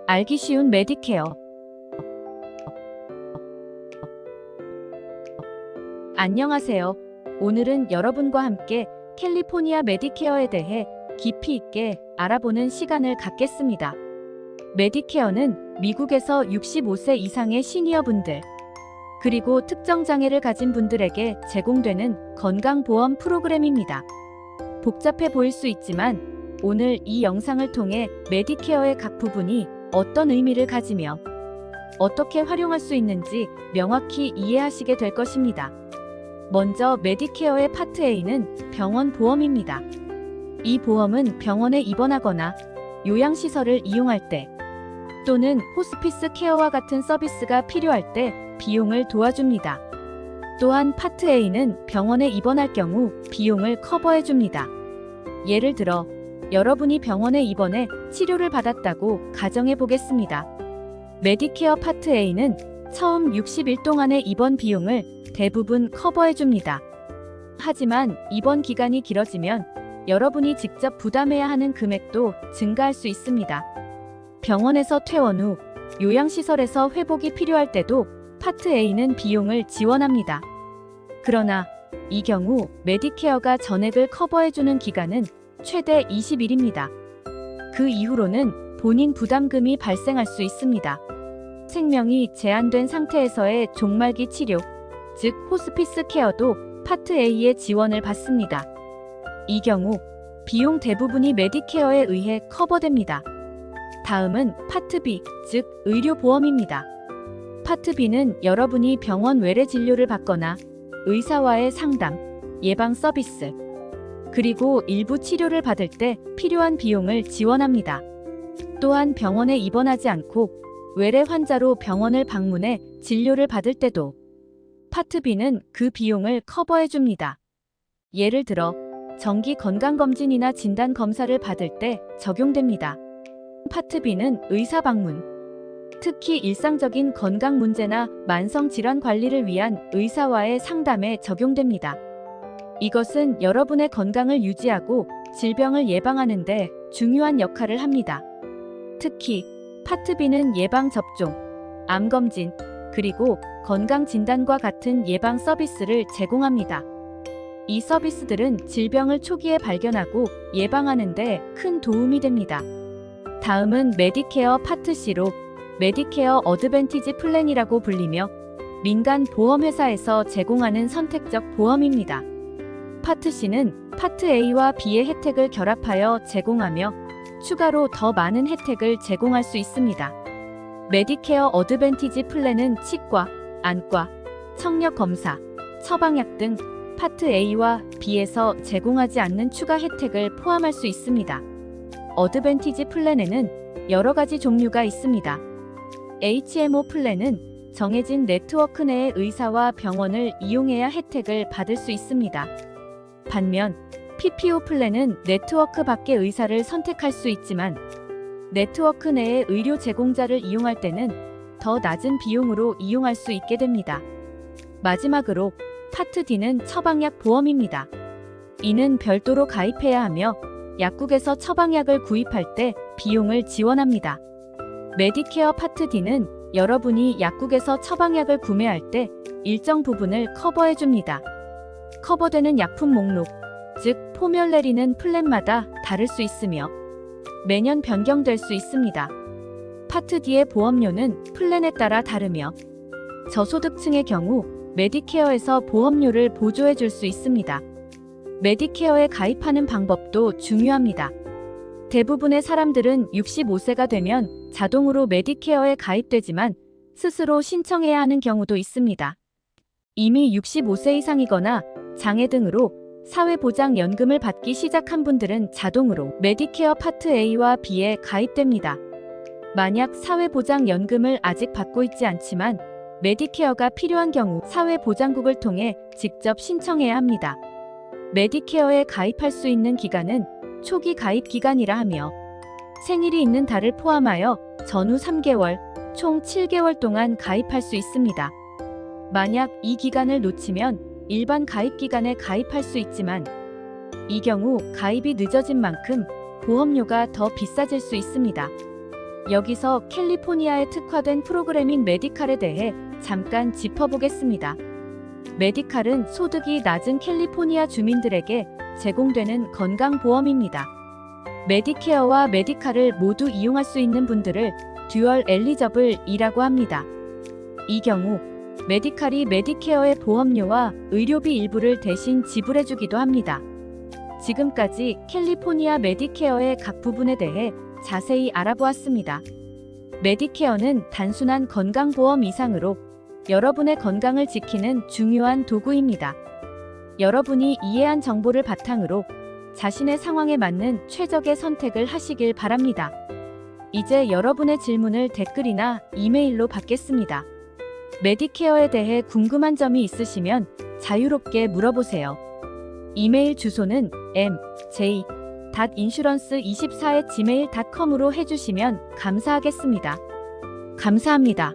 알기 쉬운 메디케어. 안녕하세요. 오늘은 여러분과 함께 캘리포니아 메디케어에 대해 깊이 있게 알아보는 시간을 갖겠습니다. 메디케어는 미국에서 65세 이상의 시니어분들, 그리고 특정 장애를 가진 분들에게 제공되는 건강보험 프로그램입니다. 복잡해 보일 수 있지만 오늘 이 영상을 통해 메디케어의 각 부분이 어떤 의미를 가지며 어떻게 활용할 수 있는지 명확히 이해하시게 될 것입니다. 먼저 메디케어의 파트 A는 병원 보험입니다. 이 보험은 병원에 입원하거나 요양시설을 이용할 때 또는 호스피스 케어와 같은 서비스가 필요할 때 비용을 도와줍니다. 또한 파트 A는 병원에 입원할 경우 비용을 커버해줍니다. 예를 들어 여러분이 병원에 입원해 치료를 받았다고 가정해 보겠습니다. 메디케어 파트 A는 처음 60일 동안의 입원 비용을 대부분 커버해줍니다. 하지만 입원 기간이 길어지면 여러분이 직접 부담해야 하는 금액도 증가할 수 있습니다. 병원에서 퇴원 후 요양시설에서 회복이 필요할 때도 파트 A는 비용을 지원합니다. 그러나 이 경우 메디케어가 전액을 커버해주는 기간은 최대 20일입니다. 그 이후로는 본인 부담금이 발생할 수 있습니다. 생명이 제한된 상태에서의 종말기 치료, 즉 호스피스 케어도 파트 A의 지원을 받습니다. 이 경우 비용 대부분이 메디케어에 의해 커버됩니다. 다음은 파트 B, 즉 의료보험입니다. 파트 B는 여러분이 병원 외래 진료를 받거나 의사와의 상담, 예방 서비스, 그리고 일부 치료를 받을 때 필요한 비용을 지원합니다. 또한 병원에 입원하지 않고 외래 환자로 병원을 방문해 진료를 받을 때도 파트 B는 그 비용을 커버해줍니다. 예를 들어 정기 건강검진이나 진단검사를 받을 때 적용됩니다. 파트 B는 의사 방문, 특히 일상적인 건강 문제나 만성질환 관리를 위한 의사와의 상담에 적용됩니다. 이것은 여러분의 건강을 유지하고 질병을 예방하는 데 중요한 역할을 합니다. 특히 파트 B는 예방접종, 암검진, 그리고 건강진단과 같은 예방 서비스를 제공합니다. 이 서비스들은 질병을 초기에 발견하고 예방하는 데 큰 도움이 됩니다. 다음은 메디케어 파트 C로 메디케어 어드밴티지 플랜이라고 불리며 민간 보험회사에서 제공하는 선택적 보험입니다. 파트 C는 파트 A와 B의 혜택을 결합하여 제공하며 추가로 더 많은 혜택을 제공할 수 있습니다. 메디케어 어드밴티지 플랜은 치과, 안과, 청력검사, 처방약 등 파트 A와 B에서 제공하지 않는 추가 혜택을 포함할 수 있습니다. 어드밴티지 플랜에는 여러 가지 종류가 있습니다. HMO 플랜은 정해진 네트워크 내의 의사와 병원을 이용해야 혜택을 받을 수 있습니다. 반면 PPO 플랜은 네트워크 밖의 의사를 선택할 수 있지만 네트워크 내의 의료 제공자를 이용할 때는 더 낮은 비용으로 이용할 수 있게 됩니다. 마지막으로 파트 D는 처방약 보험입니다. 이는 별도로 가입해야 하며 약국에서 처방약을 구입할 때 비용을 지원합니다. 메디케어 파트 D는 여러분이 약국에서 처방약을 구매할 때 일정 부분을 커버해줍니다. 커버되는 약품 목록, 즉 포뮬레리는 플랜마다 다를 수 있으며 매년 변경될 수 있습니다. 파트 D의 보험료는 플랜에 따라 다르며 저소득층의 경우 메디케어에서 보험료를 보조해 줄 수 있습니다. 메디케어에 가입하는 방법도 중요합니다. 대부분의 사람들은 65세가 되면 자동으로 메디케어에 가입되지만 스스로 신청해야 하는 경우도 있습니다. 이미 65세 이상이거나 장애 등으로 사회보장연금을 받기 시작한 분들은 자동으로 메디케어 파트 A와 B에 가입됩니다. 만약 사회보장연금을 아직 받고 있지 않지만 메디케어가 필요한 경우 사회보장국을 통해 직접 신청해야 합니다. 메디케어에 가입할 수 있는 기간은 초기 가입 기간이라 하며 생일이 있는 달을 포함하여 전후 3개월, 총 7개월 동안 가입할 수 있습니다. 만약 이 기간을 놓치면 일반 가입 기간에 가입할 수 있지만 이 경우 가입이 늦어진 만큼 보험료가 더 비싸질 수 있습니다. 여기서 캘리포니아에 특화된 프로그램인 메디칼에 대해 잠깐 짚어보겠습니다. 메디칼은 소득이 낮은 캘리포니아 주민들에게 제공되는 건강보험입니다. 메디케어와 메디칼을 모두 이용할 수 있는 분들을 듀얼 엘리저블이라고 합니다. 이 경우 메디칼이 메디케어의 보험료와 의료비 일부를 대신 지불해주기도 합니다. 지금까지 캘리포니아 메디케어의 각 부분에 대해 자세히 알아보았습니다. 메디케어는 단순한 건강보험 이상으로 여러분의 건강을 지키는 중요한 도구입니다. 여러분이 이해한 정보를 바탕으로 자신의 상황에 맞는 최적의 선택을 하시길 바랍니다. 이제 여러분의 질문을 댓글이나 이메일로 받겠습니다. 메디케어에 대해 궁금한 점이 있으시면 자유롭게 물어보세요. 이메일 주소는 mj.insurance24@gmail.com으로 해주시면 감사하겠습니다. 감사합니다.